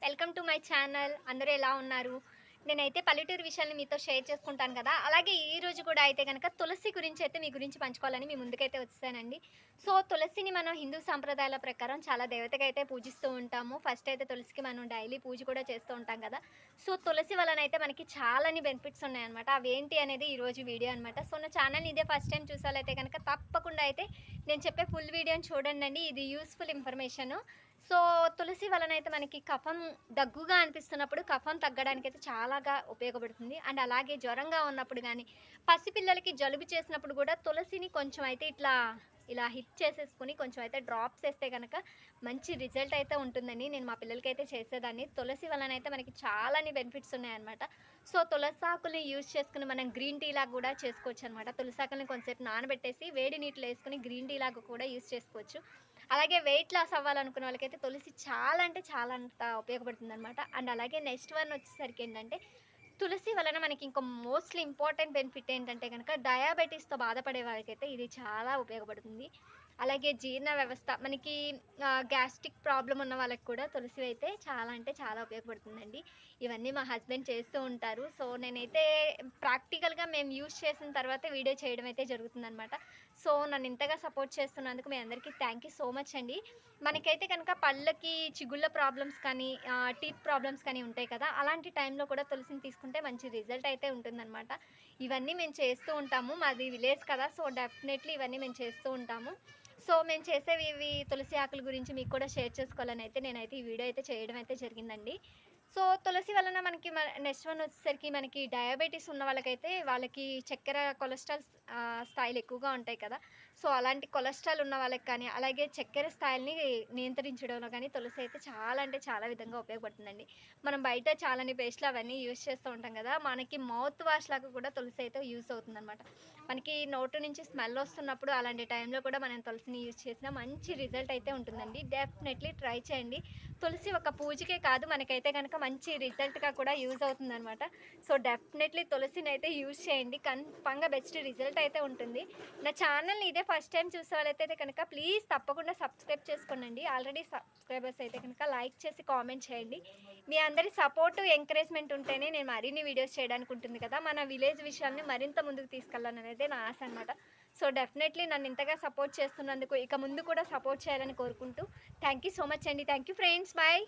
Welcome to my channel. అందరూ ఎలా ఉన్నారు? నేనైతే పల్లెటూరు విషయాన్ని మీతో షేర్ చేసుకుంటాను కదా! అలాగే ఈ రోజు కూడా అయితే గనక తులసి గురించి అయితే మీ గురించి పంచుకోవాలని మీ ముందుకైతే వచ్చేసానండి. సో, తులసిని మనం హిందూ సాంప్రదాయాల ప్రకారం చాలా దేవతగా అయితే పూజిస్తూ ఉంటాము. ఫస్ట్ అయితే తులసికి మనం డైలీ పూజ కూడా చేస్తూ ఉంటాం కదా! సో, తులసి వలనైతే మనకి చాలాని బెనిఫిట్స్ ఉన్నాయన్నమాట. అవేంటి అనేది ఈరోజు వీడియో అనమాట. సో, నా ఛానల్‌ని ఇదే ఫస్ట్ టైం చూసాలైతే గనక తప్పకుండా అయితే నేను చెప్పే ఫుల్ వీడియోని చూడండండి. ఇది యూజ్‌ఫుల్ ఇన్ఫర్మేషను. సో, తులసి వలనైతే మనకి కఫం దగ్గుగా అనిపిస్తున్నప్పుడు కఫం తగ్గడానికైతే చాలాగా ఉపయోగపడుతుంది. అండ్ అలాగే జ్వరంగా ఉన్నప్పుడు గానీ, పసిపిల్లలకి జలుబు చేసినప్పుడు గూడా తులసిని కొంచెం అయితే ఇలా హిట్ చేసేసుకొని కొంచెం అయితే డ్రాప్స్ ఏస్తే గనక మంచి రిజల్ట్ అయితే ఉంటుందండి. నేను మా పిల్లలకైతే చేసేదాన్ని. తులసి వలనైతే మనకి చాలాని బెనిఫిట్స్ ఉన్నాయన్నమాట. సో, తులసాకుల్ని యూజ్ చేసుకొని మనం గ్రీన్ టీ లాగా గూడా చేసుకోవచ్చనమాట. తులసాకుల్ని కొంసేపు నానబెట్టేసి వేడి నీటిలో ఏసుకొని గ్రీన్ టీ లాగా కూడా యూజ్ చేసుకోవచ్చు. అలాగే వెయిట్ లాస్ అవ్వాలనుకున్న వాళ్ళకైతే తులసి చాలా అంటే చాలా అంత ఉపయోగపడుతుందనమాట. అండ్ అలాగే నెక్స్ట్ వన్ వచ్చేసరికి ఏంటంటే, తులసి వలన మనకి ఇంకో మోస్ట్‌లీ ఇంపార్టెంట్ బెనిఫిట్ ఏంటంటే గనక డయాబెటిస్‌తో బాధపడే వాళ్ళకైతే ఇది చాలా ఉపయోగపడుతుంది. అలాగే జీర్ణ వ్యవస్థ మనకి గ్యాస్ట్రిక్ ప్రాబ్లమ్ ఉన్న వాళ్ళకి కూడా తులసి అయితే చాలా అంటే చాలా ఉపయోగపడుతుందండి. ఇవన్నీ మా హస్బెండ్ చేస్తూ ఉంటారు. సో, నేనైతే ప్రాక్టికల్‌గా మేము యూజ్ చేసిన తర్వాతే వీడియో చేయడం అయితే జరుగుతుందనమాట. సో, నన్ను ఇంతగా సపోర్ట్ చేస్తున్నందుకు మీ అందరికీ థ్యాంక్ యూ సో మచ్ అండి. మనకైతే కనుక పళ్ళకి చిగుళ్ళ ప్రాబ్లమ్స్ కానీ, టీత్ ప్రాబ్లమ్స్ కానీ ఉంటాయి కదా! అలాంటి టైంలో కూడా తులసిని తీసుకుంటే మంచి రిజల్ట్ అయితే ఉంటుందనమాట. ఇవన్నీ మేము చేస్తూ ఉంటాము. మాది విలేజ్ కదా! సో, డెఫినెట్‌లీ ఇవన్నీ మేము చేస్తూ ఉంటాము. సో, మేము చేసేవి ఇవి తులసి ఆకుల గురించి మీకు కూడా షేర్ చేసుకోవాలని అయితే నేనైతే ఈ వీడియో అయితే చేయడం అయితే జరిగిందండి. సో, తులసి వలన మనకి నెక్స్ట్ వన్ వచ్చేసరికి మనకి డయాబెటిస్ ఉన్న వాళ్ళకైతే వాళ్ళకి చక్కెర, కొలెస్ట్రాల్ స్థాయిలు ఎక్కువగా ఉంటాయి కదా! సో, అలాంటి కొలెస్ట్రాల్ ఉన్న వాళ్ళకి కానీ, అలాగే చక్కెర స్థాయిల్ని నియంత్రించడంలో కానీ తులసి అయితే చాలా అంటే చాలా విధంగా ఉపయోగపడుతుందండి. మనం బయట చాలాని పేస్టులు అవన్నీ యూజ్ చేస్తూ ఉంటాం కదా! మనకి మౌత్ వాష్ లాగా కూడా తులసి అయితే యూజ్ అవుతుందనమాట. మనకి నోటి నుంచి స్మెల్ వస్తున్నప్పుడు అలాంటి టైంలో కూడా మనం తులసిని యూజ్ చేసినా మంచి రిజల్ట్ అయితే ఉంటుందండి. డెఫినెట్లీ ట్రై చేయండి. తులసి ఒక పూజకే కాదు మనకైతే గనక మంచి రిజల్ట్‌గా కూడా యూజ్ అవుతుందనమాట. సో, డెఫినెట్లీ తులసినైతే యూజ్ చేయండి. కన్ఫామ్‌గా బెస్ట్ రిజల్ట్ అయితే ఉంటుంది. నా ఛానల్‌ని ఇదే ఫస్ట్ టైం చూసే వాళ్ళైతే కనుక ప్లీజ్ తప్పకుండా సబ్స్క్రైబ్ చేసుకోండి. ఆల్రెడీ సబ్స్క్రైబర్స్ అయితే కనుక లైక్ చేసి కామెంట్ చేయండి. మీ అందరి సపోర్టు, ఎంకరేజ్‌మెంట్ ఉంటేనే నేను మరిన్ని వీడియోస్ చేయడానికి ఉంటుంది కదా! మన విలేజ్ విషయాల్ని మరింత ముందుకు తీసుకెళ్ళాలనేదే నా ఆశ అనమాట. సో, డెఫినెట్లీ నన్ను ఇంతగా సపోర్ట్ చేస్తున్నందుకు ఇక ముందు కూడా సపోర్ట్ చేయాలని కోరుకుంటూ థ్యాంక్ యూ సో మచ్ అండి. Thank you friends. బాయ్.